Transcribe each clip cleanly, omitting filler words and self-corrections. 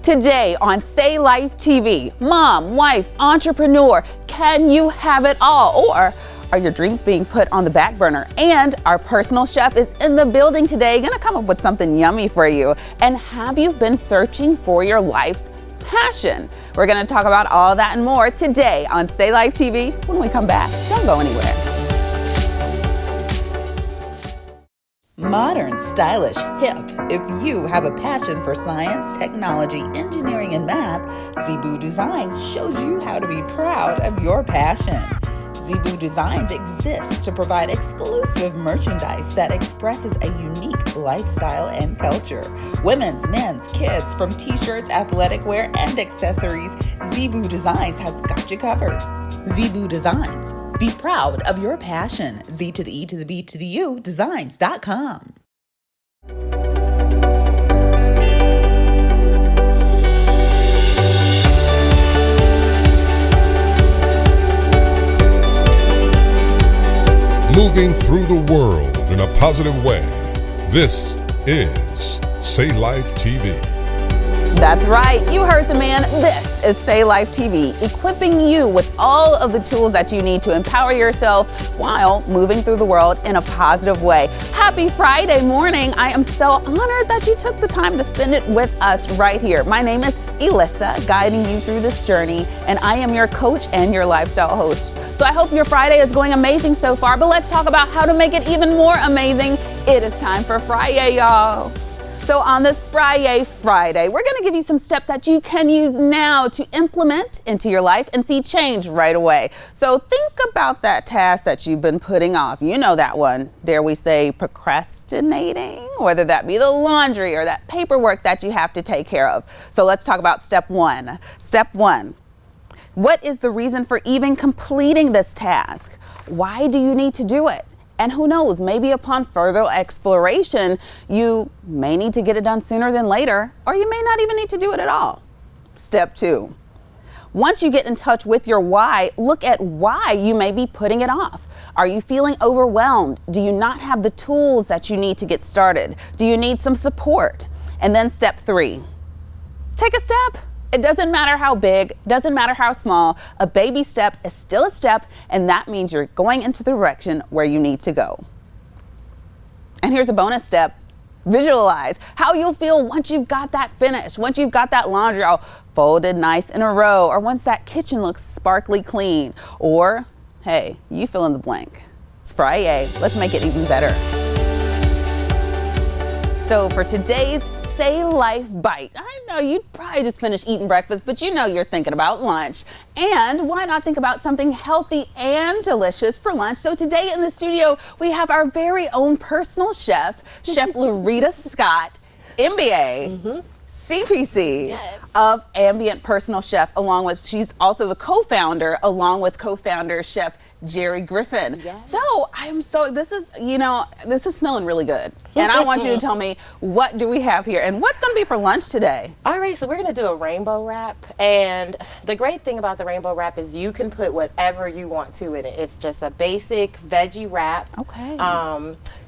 Today on Say Life TV, mom, wife, entrepreneur, can you have it all? Or are your dreams being put on the back burner? And our personal chef is in the building today, gonna come up with something yummy for you. And have you been searching for your life's passion? We're gonna talk about all that and more today on Say Life TV when we come back. Don't go anywhere. Modern, stylish, hip. If you have a passion for science, technology, engineering, and math, Zebu Designs shows you how to be proud of your passion. Zebu Designs exists to provide exclusive merchandise that expresses a unique lifestyle and culture. Women's, men's, kids, from t-shirts, athletic wear, and accessories, Zebu Designs has got you covered. Zebu Designs. Be proud of your passion. Z to the E to the B to the U, designs.com. Moving through the world in a positive way. This is Say Life TV. That's right, you heard the man. This is Say Life TV, equipping you with all of the tools that you need to empower yourself while moving through the world in a positive way. Happy Friday morning. I am so honored that you took the time to spend it with us right here. My name is Elissa, guiding you through this journey, and I am your coach and your lifestyle host. So I hope your Friday is going amazing so far, but let's talk about how to make it even more amazing. It is time for Friday, y'all. So on this Friday, we're going to give you some steps that you can use now to implement into your life and see change right away. So think about that task that you've been putting off. You know that one, dare we say procrastinating, whether that be the laundry or that paperwork that you have to take care of. So let's talk about step one. Step one, what is the reason for even completing this task? Why do you need to do it? And who knows, maybe upon further exploration, you may need to get it done sooner than later, or you may not even need to do it at all. Step two, once you get in touch with your why, look at why you may be putting it off. Are you feeling overwhelmed? Do you not have the tools that you need to get started? Do you need some support? And then step three, take a step. It doesn't matter how big, doesn't matter how small, a baby step is still a step, and that means you're going into the direction where you need to go. And here's a bonus step. Visualize how you'll feel once you've got that finished, once you've got that laundry all folded nice in a row, or once that kitchen looks sparkly clean, or hey, you fill in the blank. It's Friday, let's make it even better. So for today's Say Life Bite, I know you'd probably just finished eating breakfast, but you know you're thinking about lunch. And why not think about something healthy and delicious for lunch? So today in the studio, we have our very own personal chef, Chef Loritta Scott, MBA, CPC, yes, of Ambient Personal Chef, along with, she's also the co-founder, along with co-founder Chef Jerri Griffin. Yes. So this is smelling really good. And I want you to tell me, what do we have here and what's going to be for lunch today? All right, so we're going to do a rainbow wrap. And the great thing about the rainbow wrap is you can put whatever you want to in it. It's just a basic veggie wrap. Okay.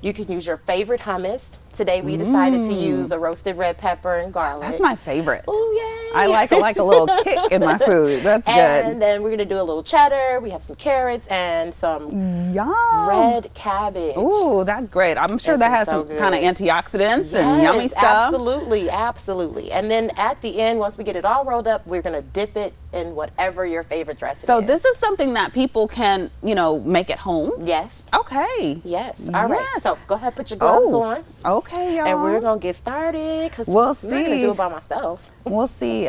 You can use your favorite hummus. Today we decided to use a roasted red pepper and garlic. That's my favorite. Oh, yay. I like a little kick in my food. That's good. And then we're going to do a little cheddar. We have some carrots and some red cabbage. Ooh, that's great. I'm sure that has some kind of antioxidants and yummy stuff. Absolutely, absolutely. And then at the end, once we get it all rolled up, we're going to dip it in whatever your favorite dressing is. So this is something that people can, make at home? Yes. Okay. Yes. All right. So go ahead, put your gloves on. Okay, y'all. And we're going to get started because we'll I'm not going to do it by myself. We'll see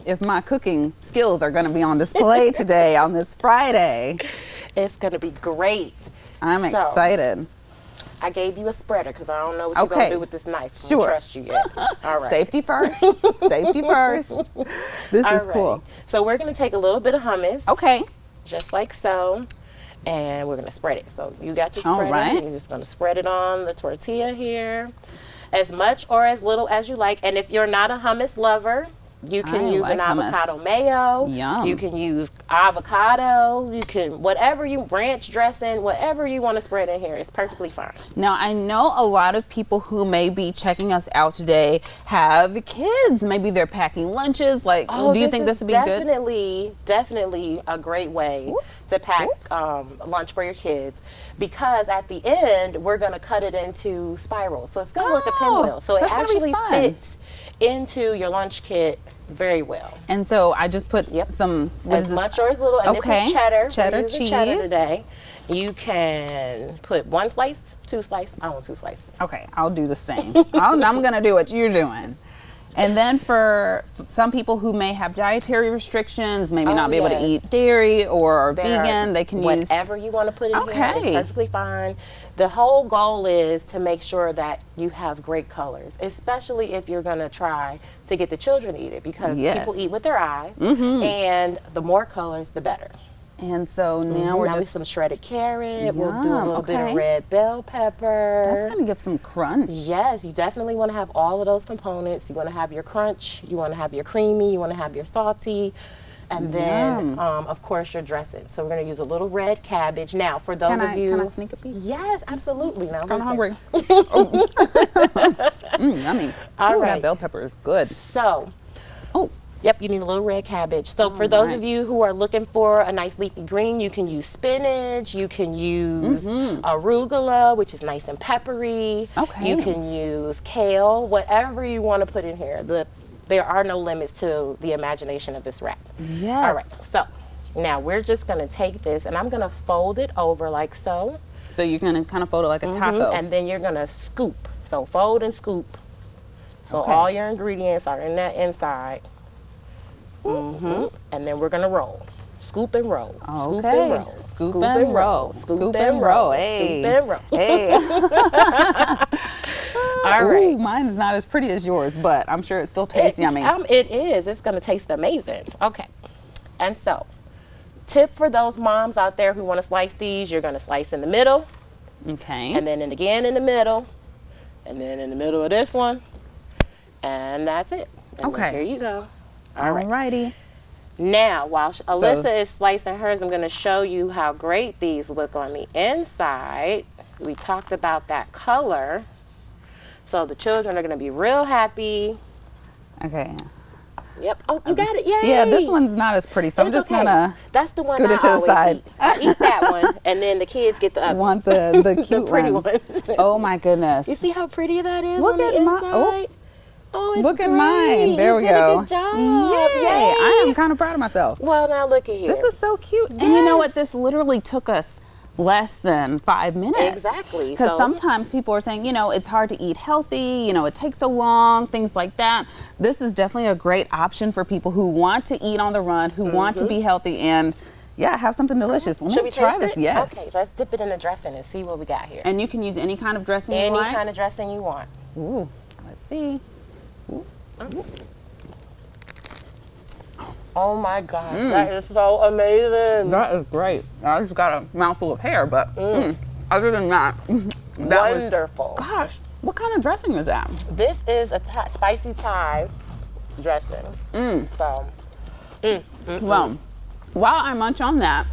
if my cooking skills are going to be on display today on this Friday. It's going to be great. I'm excited. I gave you a spreader because I don't know what you're going to do with this knife. I don't trust you yet. All right. Safety first. Safety first. This is cool. So we're going to take a little bit of hummus. Okay. Just like so. And we're going to spread it. So you got your spreader. All right. You're just going to spread it on the tortilla here. As much or as little as you like. And if you're not a hummus lover, You can I use like an hummus. avocado mayo. Yum. You can use avocado. You can, whatever you, ranch dressing, whatever you want to spread in here is perfectly fine. Now, I know a lot of people who may be checking us out today have kids. Maybe they're packing lunches. Like, do you think this would be good? Definitely a great way to pack lunch for your kids, because at the end, we're going to cut it into spirals. So it's going to look a pinwheel. So it actually fits into your lunch kit very well. And so I just put some, as much or as little, and this is cheddar. Cheddar cheese. Cheddar today. You can put 1 slice, 2 slices. I want 2 slices. Okay, I'll do the same. I'm gonna do what you're doing. And then for some people who may have dietary restrictions, maybe not be able to eat dairy or are vegan, they can use whatever you want to put in here. It's perfectly fine. The whole goal is to make sure that you have great colors, especially if you're going to try to get the children to eat it, because people eat with their eyes, and the more colors, the better. And so now we're just some shredded carrot. We'll do a little bit of red bell pepper. That's going to give some crunch. Yes, you definitely want to have all of those components. You want to have your crunch, you want to have your creamy, you want to have your salty, and then of course your dressing. So we're going to use a little red cabbage. Now for those of you, can I sneak a peek? Yes, absolutely. Now I'm hungry. Yummy. All right, that bell pepper is good. So yep, you need a little red cabbage. So for those of you who are looking for a nice leafy green, you can use spinach, you can use arugula, which is nice and peppery. You can use kale, whatever you want to put in here. There are no limits to the imagination of this wrap. Yes. All right, so now we're just going to take this, and I'm going to fold it over like so. So you're going to kind of fold it like a taco. And then you're going to scoop. So fold and scoop. So all your ingredients are in that inside. And then we're gonna roll. Scoop and roll. Scoop and roll. Scoop and roll. Scoop and roll. Hey. Scoop and roll. Hey. All right. Ooh, mine's not as pretty as yours, but I'm sure it still tastes yummy. It is. It's gonna taste amazing. Okay. And so, tip for those moms out there who want to slice these: you're gonna slice in the middle. Okay. And then again in the middle, and then in the middle of this one, and that's it. And then here you go. Alrighty. Now, while Alyssa is slicing hers, I'm going to show you how great these look on the inside. We talked about that color. So the children are going to be real happy. Okay. Yep. Oh, you got it. Yay. Yeah, this one's not as pretty, so I'm just going to That's the one scoot I it to the side. Eat. I eat that one, and then the kids get the other want the cute the pretty one. ones. Oh, my goodness. You see how pretty that is Look on the at inside? Oh, it's look great. at mine. There we you go. Did a good job. Yay. Yay. I am kind of proud of myself. Well, now look at here. This is so cute. Yes. And you know what? This literally took us less than 5 minutes. Exactly. Because sometimes people are saying, it's hard to eat healthy, it takes so long, things like that. This is definitely a great option for people who want to eat on the run, who want to be healthy and have something delicious. Let me try this. Yes. Okay, let's dip it in the dressing and see what we got here. And you can use any kind of dressing you like. Any kind of dressing you want. Ooh, let's see. Ooh. Oh my gosh, that is so amazing. That is great. I just got a mouthful of hair, but other than that, wonderful. Gosh, what kind of dressing is that? This is a spicy Thai dressing. So, well, while I munch on that,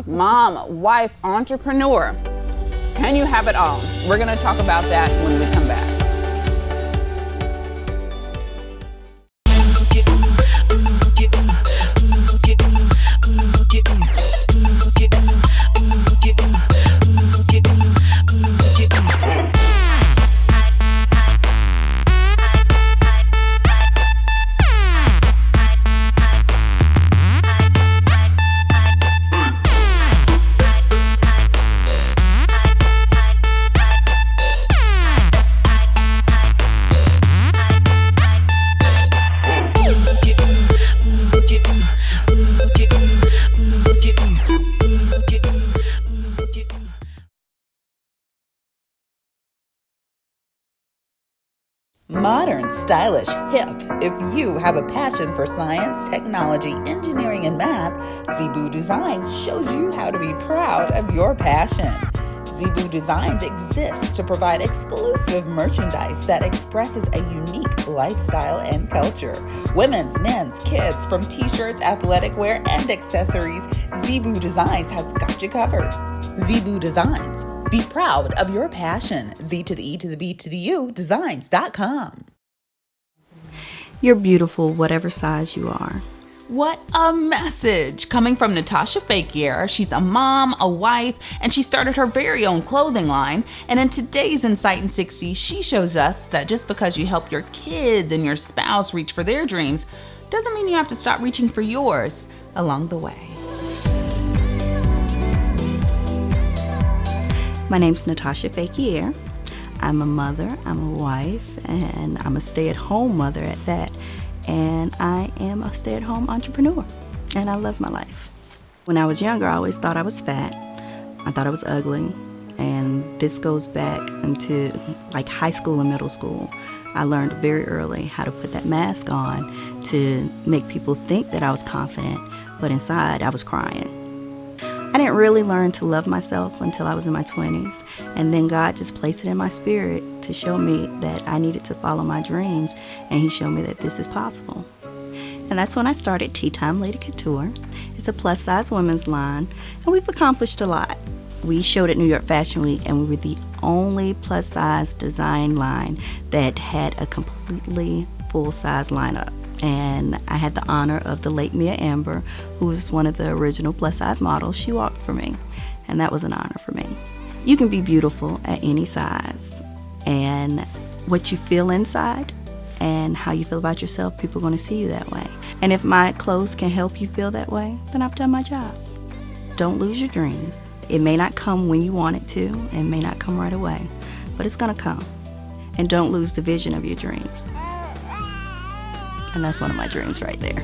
mom, wife, entrepreneur, can you have it all? We're going to talk about that when we come back. Modern, stylish, hip. If you have a passion for science, technology, engineering, and math, Zebu Designs shows you how to be proud of your passion. Zebu Designs exists to provide exclusive merchandise that expresses a unique lifestyle and culture. Women's, men's, kids, from t-shirts, athletic wear, and accessories, Zebu Designs has got you covered. Zebu Designs. Be proud of your passion. Z to the E to the B to the U, designs.com. You're beautiful, whatever size you are. What a message coming from Natarsha Fequiere. She's a mom, a wife, and she started her very own clothing line. And in today's Insight in 60, she shows us that just because you help your kids and your spouse reach for their dreams doesn't mean you have to stop reaching for yours along the way. My name's Natarsha Fequiere. I'm a mother, I'm a wife, and I'm a stay-at-home mother at that. And I am a stay-at-home entrepreneur, and I love my life. When I was younger, I always thought I was fat. I thought I was ugly, and this goes back into like high school and middle school. I learned very early how to put that mask on to make people think that I was confident, but inside I was crying. I didn't really learn to love myself until I was in my 20s, and then God just placed it in my spirit to show me that I needed to follow my dreams, and He showed me that this is possible. And that's when I started Tea Time Lady Couture. It's a plus-size women's line, and we've accomplished a lot. We showed at New York Fashion Week, and we were the only plus-size design line that had a completely full-size lineup. And I had the honor of the late Mia Amber, who was one of the original plus-size models. She walked for me, and that was an honor for me. You can be beautiful at any size, and what you feel inside and how you feel about yourself, people are going to see you that way. And if my clothes can help you feel that way, then I've done my job. Don't lose your dreams. It may not come when you want it to, and may not come right away, but it's going to come. And don't lose the vision of your dreams. And that's one of my dreams right there.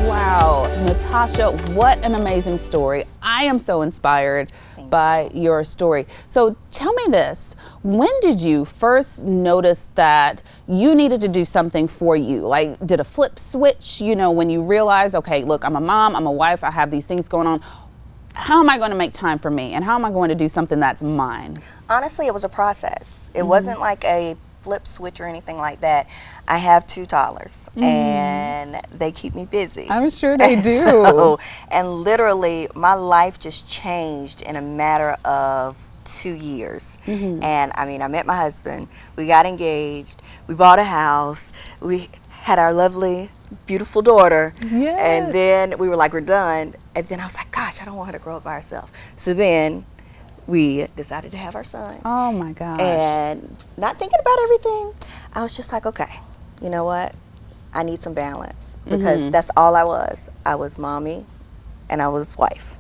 Wow, Natarsha, what an amazing story. I am so inspired by your story. So tell me this, when did you first notice that you needed to do something for you? Like, did a flip switch, when you realized, okay, look, I'm a mom, I'm a wife, I have these things going on. How am I going to make time for me? And how am I going to do something that's mine? Honestly, it was a process. It wasn't like a flip switch or anything like that. I have 2 toddlers, and they keep me busy. I'm sure they do. And literally, my life just changed in a matter of 2 years. And I met my husband, we got engaged, we bought a house, we had our lovely, beautiful daughter, and then we were like, we're done. And then I was like, gosh, I don't want her to grow up by herself. So then we decided to have our son. Oh my gosh. And not thinking about everything, I was just like, okay, you know what? I need some balance, because that's all I was. I was mommy and I was wife.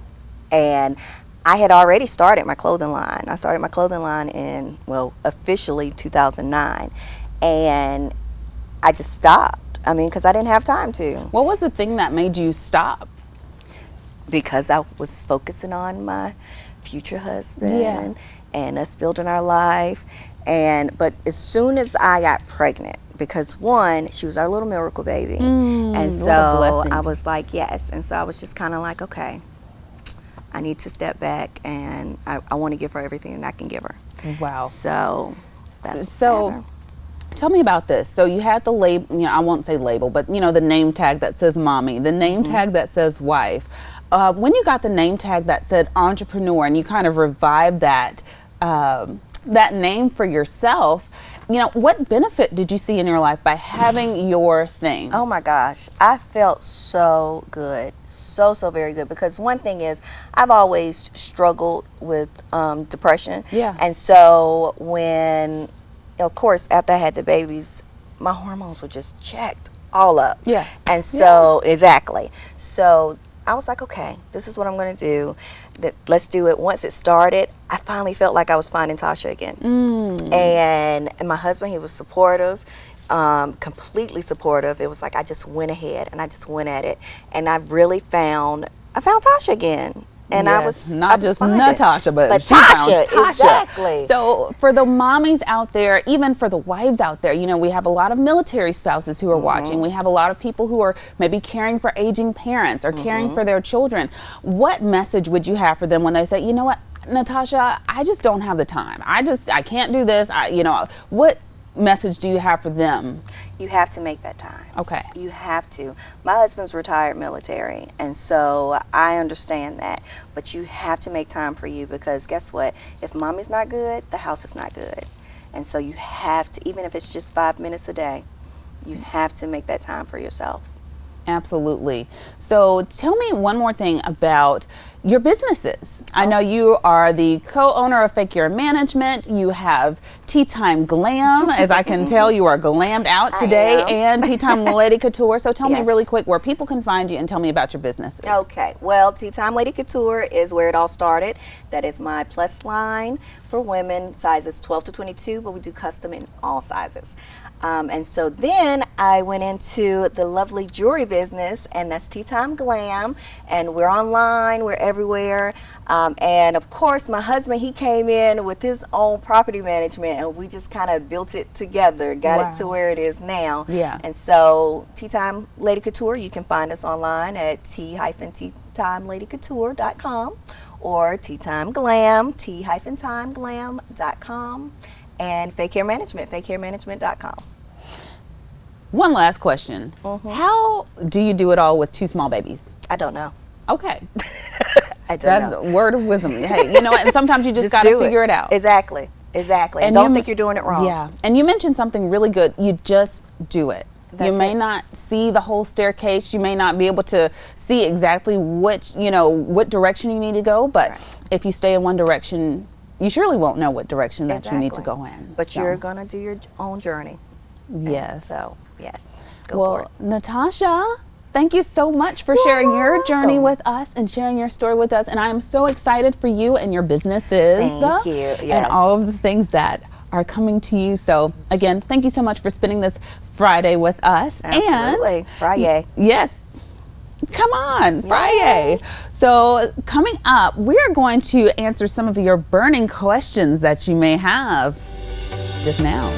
And I had already started my clothing line. I started my clothing line in, officially 2009. And I just stopped. Because I didn't have time to. What was the thing that made you stop? Because I was focusing on my future husband and us building our life. But as soon as I got pregnant, because one, she was our little miracle baby. And so I was like, yes. And so I was just kind of like, okay, I need to step back, and I want to give her everything that I can give her. Wow. So that's so. Tell me about this. So you had the label, I won't say label, but the name tag that says mommy, the name tag that says wife. When you got the name tag that said entrepreneur, and you kind of revived that name for yourself, what benefit did you see in your life by having your thing? Oh my gosh, I felt so good, so very good, because one thing is, I've always struggled with depression. And so when, of course, after I had the babies, my hormones were just checked all up. And so, exactly. So I was like, okay, this is what I'm going to do. Let's do it. Once it started, I finally felt like I was finding Tasha again. And my husband, he was supportive, completely supportive. It was like I just went ahead and I just went at it. And I really found Tasha again. And yes, I was not just Natarsha, but Tasha, Tasha. exactly. So for the mommies out there, even for the wives out there, you know, we have a lot of military spouses who are watching. We have a lot of people who are maybe caring for aging parents or caring for their children. What message would you have for them when they say, you know what, Natarsha, I just don't have the time. I can't do this. What message do you have for them? You have to make that time. Okay. You have to. My husband's retired military, and so I understand that. But you have to make time for you, because guess what? If mommy's not good, the house is not good. And so you have to, even if it's just 5 minutes a day, you have to make that time for yourself. Absolutely. So tell me one more thing about your businesses. I know you are the co-owner of Fequiere Management. You have Tea Time Glam. As I can tell, you are glammed out today, and Tea Time Lady Couture. So tell me really quick where people can find you and tell me about your businesses. Okay. Well, Tea Time Lady Couture is where it all started. That is my plus line for women, sizes 12 to 22, but we do custom in all sizes. And so then I went into the lovely jewelry business, and that's Tea Time Glam, and we're online, we're everywhere. And of course, my husband, he came in with his own property management, and we just kind of built it together, got it to where it is now. Yeah. And so Tea Time Lady Couture, you can find us online at t-timeladycouture.com or Tea Time Glam, t-timeglam.com. and Fequiere Management, fequieremanagement.com. One last question. How do you do it all with 2 small babies? I don't know. Okay. I don't know. That's a word of wisdom. Hey, you know what? And sometimes you just got to figure it out. Exactly. And don't think you're doing it wrong. Yeah. And you mentioned something really good. You just do it. You may not see the whole staircase. You may not be able to see exactly what direction you need to go. But if you stay in one direction, you surely won't know what direction that you need to go in. But you're going to do your own journey. Yes. So, yes. Go for it. Natarsha, thank you so much for sharing your journey with us and sharing your story with us. And I am so excited for you and your businesses. Thank you. Yes. And all of the things that are coming to you. So, again, thank you so much for spending this Friday with us. Absolutely. And Friday. Yes. Come on, Friday. So coming up, we are going to answer some of your burning questions that you may have just now.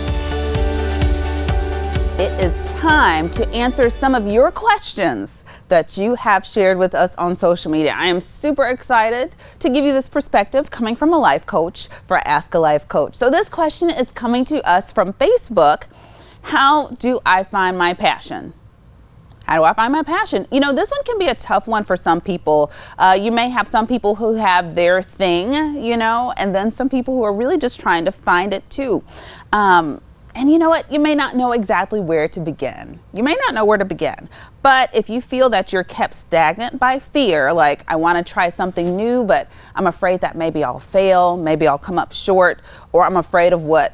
It is time to answer some of your questions that you have shared with us on social media. I am super excited to give you this perspective coming from a life coach for Ask a Life Coach. So this question is coming to us from Facebook. How do I find my passion? How do I find my passion? You know, this one can be a tough one for some people. You may have some people who have their thing, and then some people who are really just trying to find it too. And you know what? You may not know exactly where to begin. But if you feel that you're kept stagnant by fear, like I want to try something new, but I'm afraid that maybe I'll fail, maybe I'll come up short, or I'm afraid of what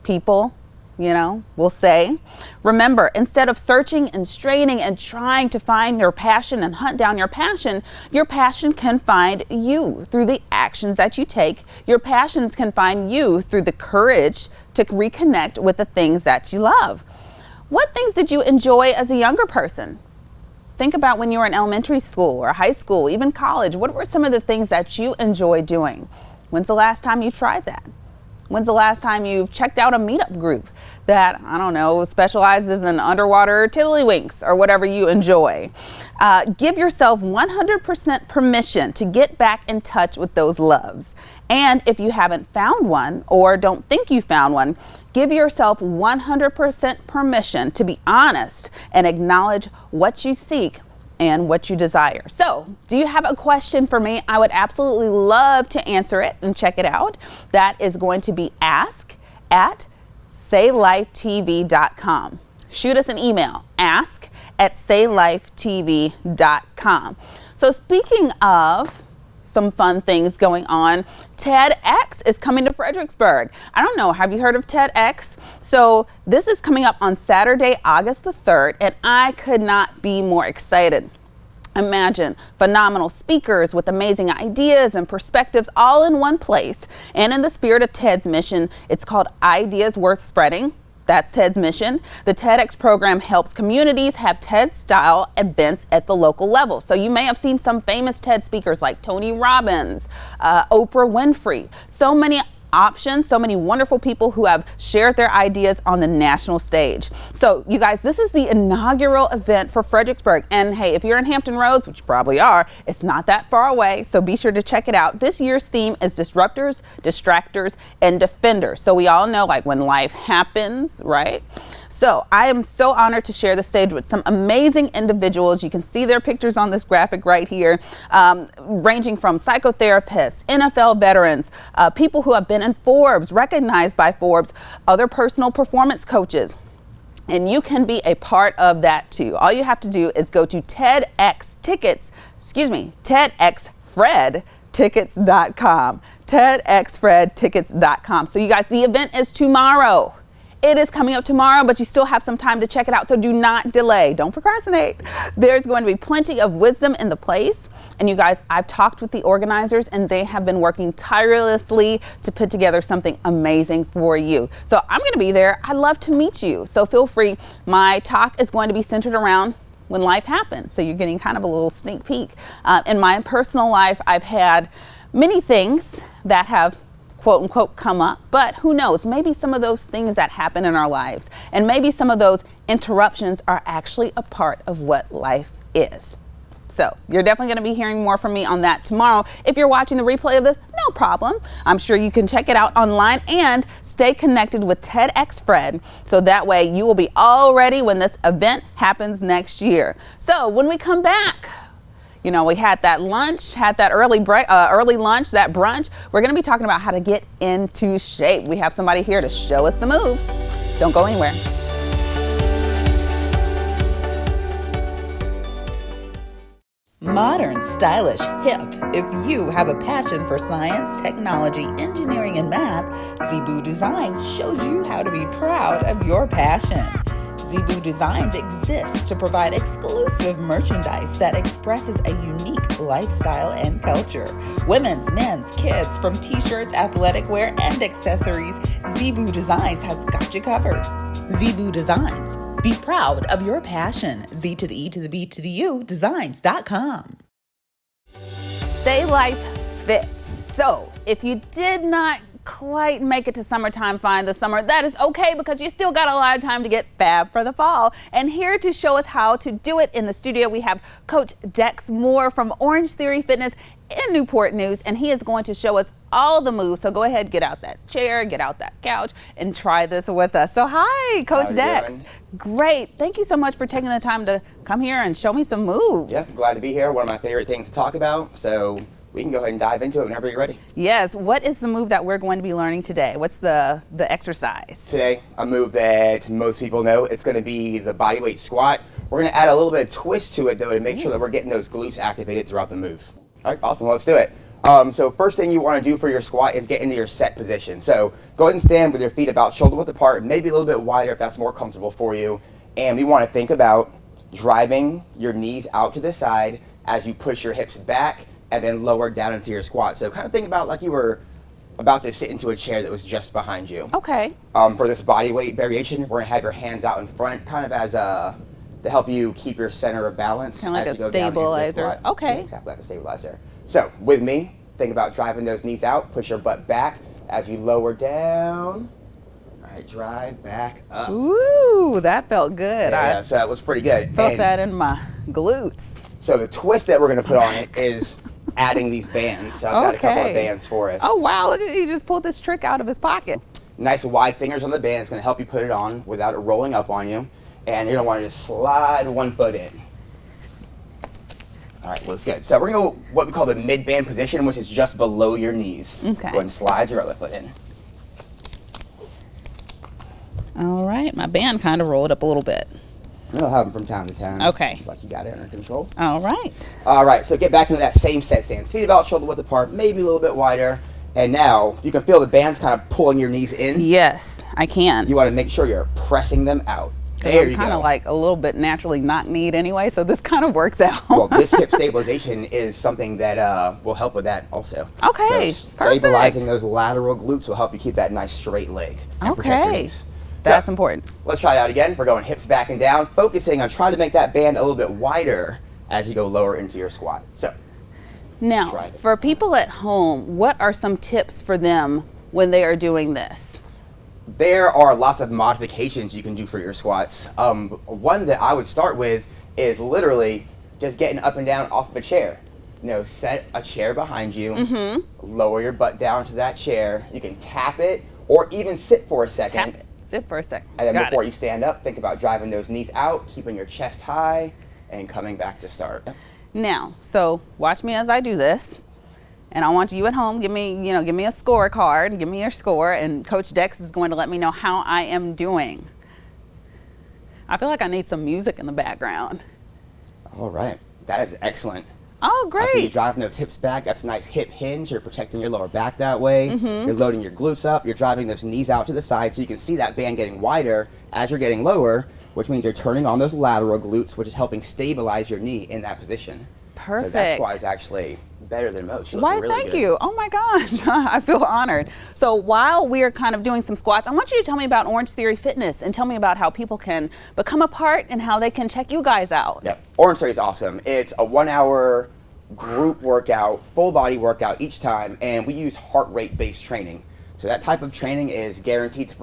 people will say. Remember, instead of searching and straining and trying to find your passion and hunt down your passion can find you through the actions that you take. Your passions can find you through the courage to reconnect with the things that you love. What things did you enjoy as a younger person? Think about when you were in elementary school or high school, even college. What were some of the things that you enjoy doing? When's the last time you tried that? When's the last time you've checked out a meetup group that, specializes in underwater tiddlywinks or whatever you enjoy? Give yourself 100% permission to get back in touch with those loves. And if you haven't found one or don't think you found one, give yourself 100% permission to be honest and acknowledge what you seek and what you desire. So, do you have a question for me? I would absolutely love to answer it and check it out. That is going to be ask@saylifetv.com. Shoot us an email, ask@saylifetv.com. So speaking of some fun things going on, TEDx is coming to Fredericksburg. I don't know, have you heard of TEDx? So this is coming up on Saturday, August the 3rd, and I could not be more excited. Imagine phenomenal speakers with amazing ideas and perspectives all in one place. And in the spirit of TED's mission, it's called Ideas Worth Spreading. That's TED's mission. The TEDx program helps communities have TED-style events at the local level. So you may have seen some famous TED speakers like Tony Robbins, Oprah Winfrey. So many options, so many wonderful people who have shared their ideas on the national stage. So you guys, this is the inaugural event for Fredericksburg. And hey, if you're in Hampton Roads, which you probably are, it's not that far away. So be sure to check it out. This year's theme is disruptors, distractors, and defenders. So we all know, like, when life happens, right? So I am so honored to share the stage with some amazing individuals. You can see their pictures on this graphic right here, ranging from psychotherapists, NFL veterans, people who have been in Forbes, recognized by Forbes, other personal performance coaches. And you can be a part of that too. All you have to do is go to TEDxFredtickets.com, TEDxFredtickets.com. So you guys, the event is tomorrow. It is coming up tomorrow, but you still have some time to check it out, so do not delay. Don't procrastinate. There's going to be plenty of wisdom in the place. And you guys, I've talked with the organizers, and they have been working tirelessly to put together something amazing for you. So I'm going to be there. I'd love to meet you. So feel free. My talk is going to be centered around when life happens. So you're getting kind of a little sneak peek. In my personal life, I've had many things that have quote unquote come up, but who knows, maybe some of those things that happen in our lives and maybe some of those interruptions are actually a part of what life is. So you're definitely going to be hearing more from me on that tomorrow. If you're watching the replay of this, no problem. I'm sure you can check it out online and stay connected with TEDx Fred, so that way you will be all ready when this event happens next year. So when we come back, you know, we had that lunch, had that early lunch, that brunch. We're going to be talking about how to get into shape. We have somebody here to show us the moves. Don't go anywhere. Modern, stylish, hip. If you have a passion for science, technology, engineering, and math, Zebu Designs shows you how to be proud of your passion. Zebu Designs exists to provide exclusive merchandise that expresses a unique lifestyle and culture. Women's, men's, kids, from t-shirts, athletic wear, and accessories, Zebu Designs has got you covered. Zebu Designs. Be proud of your passion. Z to the E to the B to the U, designs.com. Stay Life Fit. So if you did not quite make it to summertime fine this summer, that is okay, because you still got a lot of time to get fab for the fall. And here to show us how to do it in the studio, we have Coach Dex Moore from Orange Theory Fitness in Newport News, and he is going to show us all the moves. So go ahead, get out that chair, get out that couch, and try this with us. So hi, Coach Dex. Doing? Great. Thank you so much for taking the time to come here and show me some moves. Yeah, glad to be here. One of my favorite things to talk about. So we can go ahead and dive into it whenever you're ready. Yes. What is the move that we're going to be learning today? What's the exercise? Today, a move that most people know. It's going to be the bodyweight squat. We're going to add a little bit of twist to it, though, to make sure that we're getting those glutes activated throughout the move. All right, awesome. Well, let's do it. So first thing you want to do for your squat is get into your set position. So go ahead and stand with your feet about shoulder width apart, maybe a little bit wider if that's more comfortable for you. And we want to think about driving your knees out to the side as you push your hips back and then lower down into your squat. So kind of think about like you were about to sit into a chair that was just behind you. Okay. For this body weight variation, we're going to have your hands out in front, kind of as to help you keep your center of balance kind of like as you a go down into the stabilizer. squat. Okay. Yeah, exactly, like a stabilizer. So with me, think about driving those knees out, push your butt back as you lower down. All right, drive back up. Ooh, that felt good. Yeah, so that was pretty good. Felt that in my glutes. So the twist that we're going to put on it is adding these bands. So I've got a couple of Okay. bands for us. Oh wow, look at, he just pulled this trick out of his pocket. Nice wide fingers on the band is going to help you put it on without it rolling up on you. And you're going to want to just slide one foot in. All right, let's good. So we're going to go what we call the mid-band position, which is just below your knees. Okay. Go ahead and slide your other foot in. All right, my band kind of rolled up a little bit. It'll happen from time to time. Okay. It's like you got it under control. All right. All right, so get back into that same set stance. Feet about shoulder width apart, maybe a little bit wider. And now you can feel the bands kind of pulling your knees in. Yes, I can. You want to make sure you're pressing them out. 'Cause There I'm you kind go. of like a little bit naturally knock-kneed anyway, so this kind of works out. Well, this hip stabilization is something that will help with that also. Okay, So stabilizing those lateral glutes will help you keep that nice straight leg and protect your Okay. knees. That's important. Let's try it out again. We're going hips back and down, focusing on trying to make that band a little bit wider as you go lower into your squat. So now, for people at home, what are some tips for them when they are doing this? There are lots of modifications you can do for your squats. One that I would start with is literally just getting up and down off of a chair. You know, set a chair behind you, lower your butt down to that chair. You can tap it or even sit for a second. Tap it. Sit for a second. And then before you stand up, think about driving those knees out, keeping your chest high, and coming back to start. Now, so watch me as I do this. And I want you at home, give me a scorecard, give me your score, and Coach Dex is going to let me know how I am doing. I feel like I need some music in the background. All right, that is excellent. Oh, great. I see you driving those hips back. That's a nice hip hinge. You're protecting your lower back that way. You're loading your glutes up. You're driving those knees out to the side so you can see that band getting wider as you're getting lower, which means you're turning on those lateral glutes, which is helping stabilize your knee in that position. Perfect. So that squat is actually better than most. Why, really thank good. you. Oh my gosh, I feel honored. So while we're kind of doing some squats, I want you to tell me about Orange Theory Fitness and tell me about how people can become a part and how they can check you guys out. Yep, Orange Theory is awesome. It's a 1 hour group workout, full body workout each time, and we use heart rate based training. So that type of training is guaranteed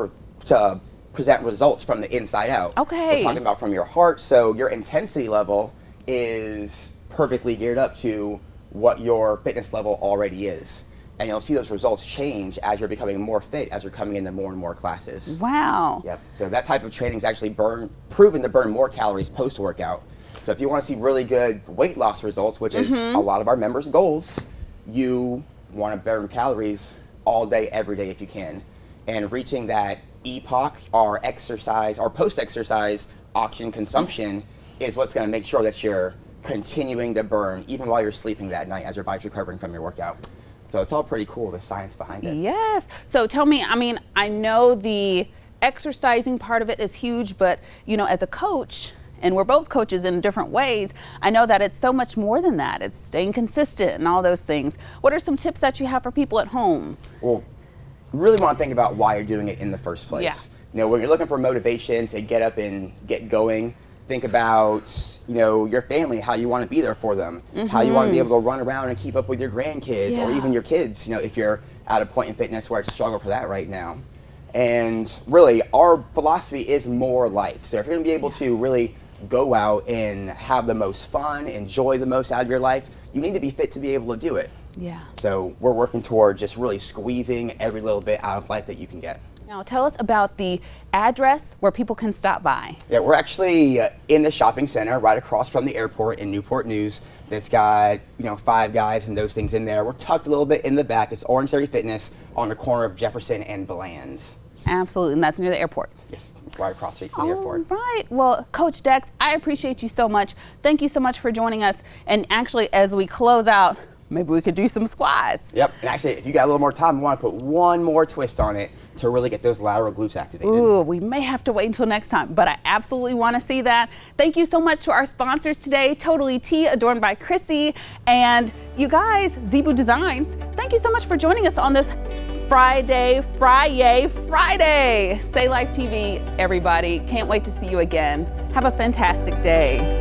to present results from the inside out. Okay. We're talking about from your heart, so your intensity level is perfectly geared up to what your fitness level already is. And you'll see those results change as you're becoming more fit, as you're coming into more and more classes. Wow. Yep. So that type of training is actually proven to burn more calories post-workout. So if you want to see really good weight loss results, which is a lot of our members' goals, you want to burn calories all day, every day if you can. And reaching that EPOC, our exercise, our post-exercise oxygen consumption is what's going to make sure that you're continuing to burn even while you're sleeping that night as your body's recovering from your workout. So it's all pretty cool, the science behind it. Yes. So tell me, I mean, I know the exercising part of it is huge, but you know, as a coach, and we're both coaches in different ways, I know that it's so much more than that. It's staying consistent and all those things. What are some tips that you have for people at home? Well, you really want to think about why you're doing it in the first place. Yeah. You know, when you're looking for motivation to get up and get going, think about, you know, your family, how you want to be there for them, how you want to be able to run around and keep up with your grandkids or even your kids, you know, if you're at a point in fitness where it's a struggle for that right now. And really, our philosophy is more life. So if you're going to be able to really go out and have the most fun, enjoy the most out of your life, you need to be fit to be able to do it. Yeah. So we're working toward just really squeezing every little bit out of life that you can get. Now tell us about the address where people can stop by. Yeah, we're actually in the shopping center right across from the airport in Newport News. That's got, you know, Five Guys and those things in there. We're tucked a little bit in the back. It's Orange Theory Fitness on the corner of Jefferson and Bland's. Absolutely, and that's near the airport. Yes, right across the street from the airport. All right. Well, Coach Dex, I appreciate you so much. Thank you so much for joining us. And actually, as we close out, maybe we could do some squats. Yep, and actually, if you got a little more time, we want to put one more twist on it to really get those lateral glutes activated. Ooh, we may have to wait until next time, but I absolutely want to see that. Thank you so much to our sponsors today, Totally Tea, adorned by Chrissy, and you guys, Zebu Designs. Thank you so much for joining us on this Friday. Say Life TV, everybody. Can't wait to see you again. Have a fantastic day.